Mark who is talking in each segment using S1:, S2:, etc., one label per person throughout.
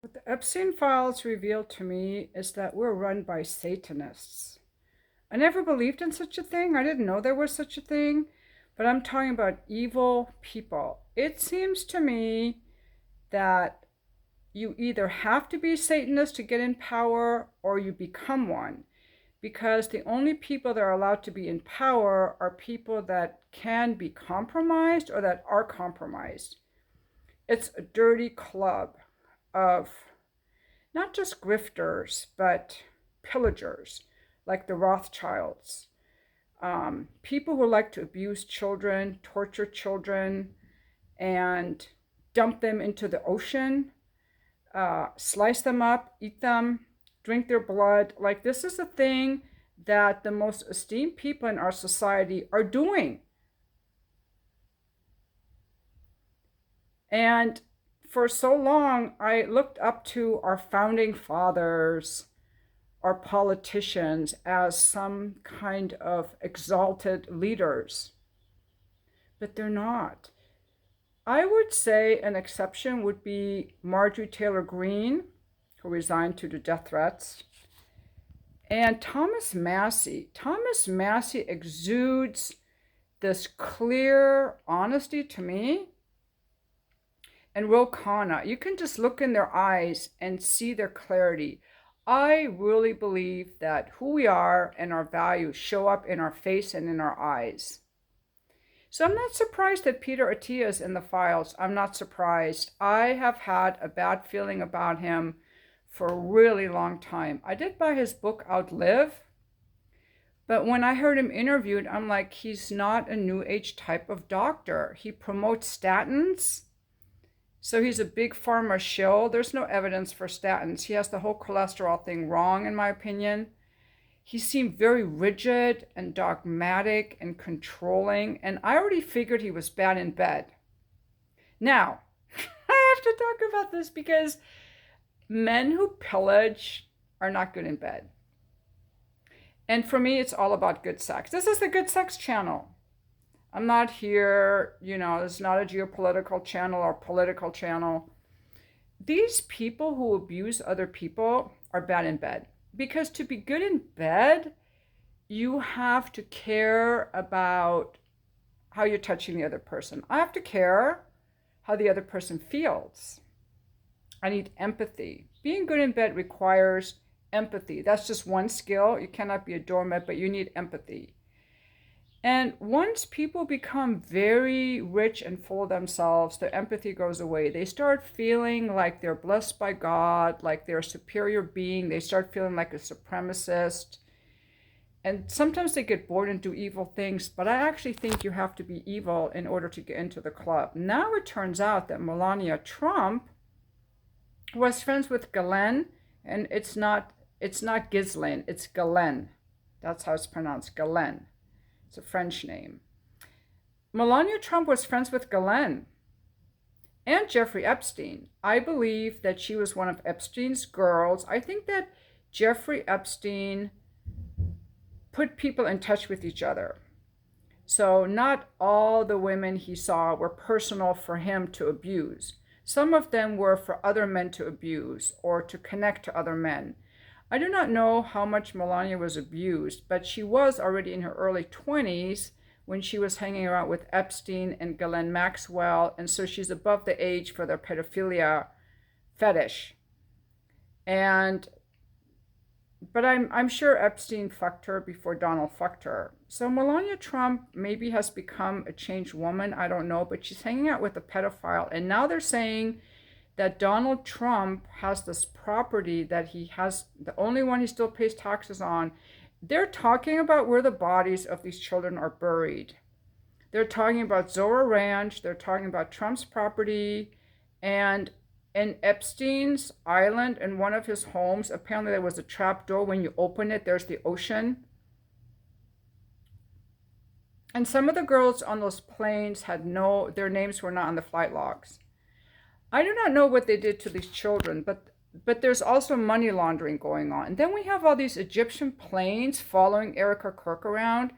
S1: What the Epstein files revealed to me is that we're run by Satanists. I never believed in such a thing. I didn't know there was such a thing, but I'm talking about evil people. It seems to me that you either have to be Satanist to get in power or you become one, because the only people that are allowed to be in power are people that can be compromised or that are compromised. It's a dirty club of not just grifters, but pillagers, like the Rothschilds. People who like to abuse children, torture children, and dump them into the ocean, slice them up, eat them, drink their blood. Like, this is a thing that the most esteemed people in our society are doing. And for so long, I looked up to our founding fathers, our politicians, as some kind of exalted leaders, but they're not. I would say an exception would be Marjorie Taylor Greene, who resigned due to death threats, and Thomas Massey. Thomas Massey exudes this clear honesty to me. And Ro Khanna, you can just look in their eyes and see their clarity. I really believe that who we are and our values show up in our face and in our eyes. So I'm not surprised that Peter Attia is in the files. I'm not surprised. I have had a bad feeling about him for a really long time. I did buy his book Outlive, but when I heard him interviewed, I'm like, he's not a new age type of doctor. He promotes statins. So he's a big pharma shill. There's no evidence for statins. He has the whole cholesterol thing wrong, in my opinion. He seemed very rigid and dogmatic and controlling, and I already figured he was bad in bed. Now, I have to talk about this because men who pillage are not good in bed. And for me, it's all about good sex. This is the good sex channel. I'm not here, it's not a geopolitical channel or political channel. These people who abuse other people are bad in bed. Because to be good in bed, you have to care about how you're touching the other person. I have to care how the other person feels. I need empathy. Being good in bed requires empathy. That's just one skill. You cannot be a doormat, but you need empathy. And once people become very rich and full of themselves, their empathy goes away. They start feeling like they're blessed by God, like they're a superior being. They start feeling like a supremacist. And sometimes they get bored and do evil things, but I actually think you have to be evil in order to get into the club. Now it turns out that Melania Trump was friends with Ghislaine, and it's not Ghislaine, it's Ghislaine. That's how it's pronounced, Ghislaine. It's a French name. Melania Trump was friends with Ghislaine and Jeffrey Epstein. I believe that she was one of Epstein's girls. I think that Jeffrey Epstein put people in touch with each other. So not all the women he saw were personal for him to abuse. Some of them were for other men to abuse or to connect to other men. I do not know how much Melania was abused, but she was already in her early 20s when she was hanging around with Epstein and Ghislaine Maxwell, and so she's above the age for their pedophilia fetish. But I'm sure Epstein fucked her before Donald fucked her. So Melania Trump maybe has become a changed woman, I don't know, but she's hanging out with a pedophile, and now they're saying that Donald Trump has this property that he has, the only one he still pays taxes on. They're talking about where the bodies of these children are buried. They're talking about Zora Ranch. They're talking about Trump's property. And in Epstein's island, in one of his homes, apparently there was a trap door. When you open it, there's the ocean. And some of the girls on those planes their names were not on the flight logs. I do not know what they did to these children, but there's also money laundering going on. And then we have all these Egyptian planes following Erica Kirk around.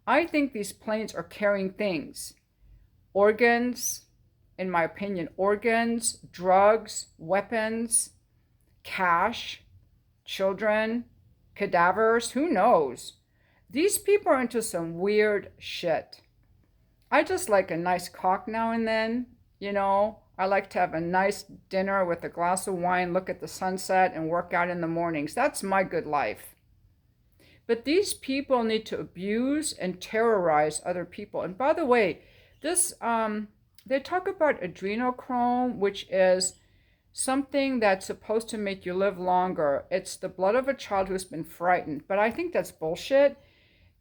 S1: I think these planes are carrying things. Organs, in my opinion, organs, drugs, weapons. cash, children, cadavers, who knows? These people are into some weird shit. I just like a nice cock now and then, you know. I like to have a nice dinner with a glass of wine, look at the sunset, and work out in the mornings. That's my good life. But these people need to abuse and terrorize other people. And by the way, this they talk about adrenochrome, which is something that's supposed to make you live longer. It's the blood of a child who's been frightened. But I think that's bullshit,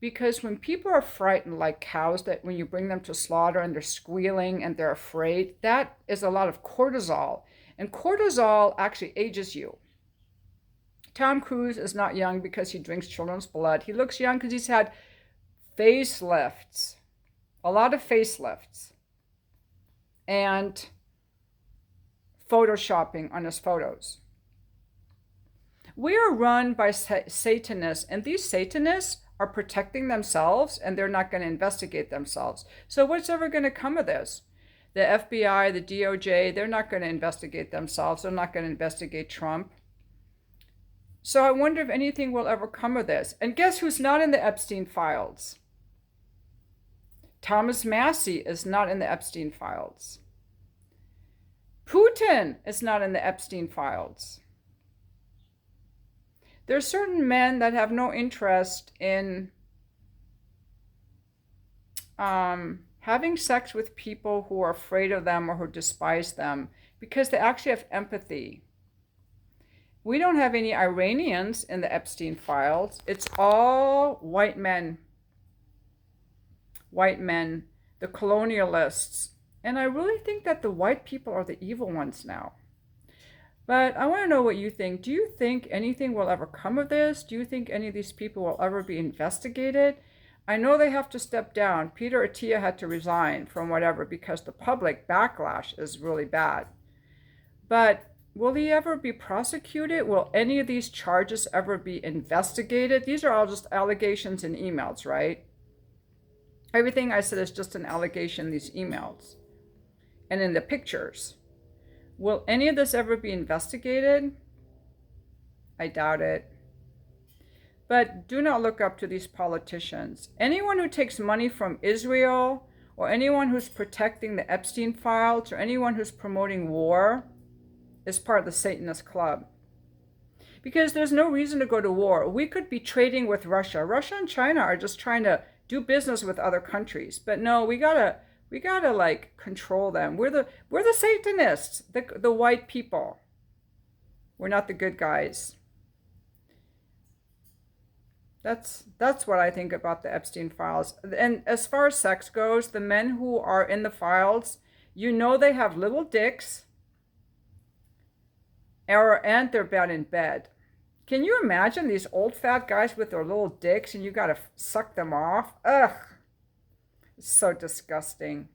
S1: because when people are frightened like cows, that when you bring them to slaughter and they're squealing and they're afraid, that is a lot of cortisol. And cortisol actually ages you. Tom Cruise is not young because he drinks children's blood. He looks young because he's had facelifts, a lot of facelifts, and photoshopping on his photos. We are run by Satanists, and these Satanists are protecting themselves, and they're not going to investigate themselves. So what's ever going to come of this? The FBI, the DOJ, they're not going to investigate themselves. They're not going to investigate Trump. So I wonder if anything will ever come of this. And guess who's not in the Epstein files? Thomas Massie is not in the Epstein files. Putin is not in the Epstein files. There are certain men that have no interest in having sex with people who are afraid of them or who despise them, because they actually have empathy. We don't have any Iranians in the Epstein files. It's all white men. White men, the colonialists. And I really think that the white people are the evil ones now. But I want to know what you think. Do you think anything will ever come of this? Do you think any of these people will ever be investigated? I know they have to step down. Peter Attia had to resign from whatever because the public backlash is really bad. But will he ever be prosecuted? Will any of these charges ever be investigated? These are all just allegations and emails, right? Everything I said is just an allegation in these emails and in the pictures. Will any of this ever be investigated? I doubt it. But do not look up to these politicians. Anyone who takes money from Israel, or anyone who's protecting the Epstein files, or anyone who's promoting war, is part of the Satanist club. Because there's no reason to go to war. We could be trading with Russia. Russia and China are just trying to do business with other countries. But no, we gotta like control them. We're the Satanists, the white people. We're not the good guys. That's what I think about the Epstein files. And as far as sex goes, the men who are in the files, you know they have little dicks, and they're bad in bed. Can you imagine these old fat guys with their little dicks and you gotta suck them off? Ugh. It's so disgusting.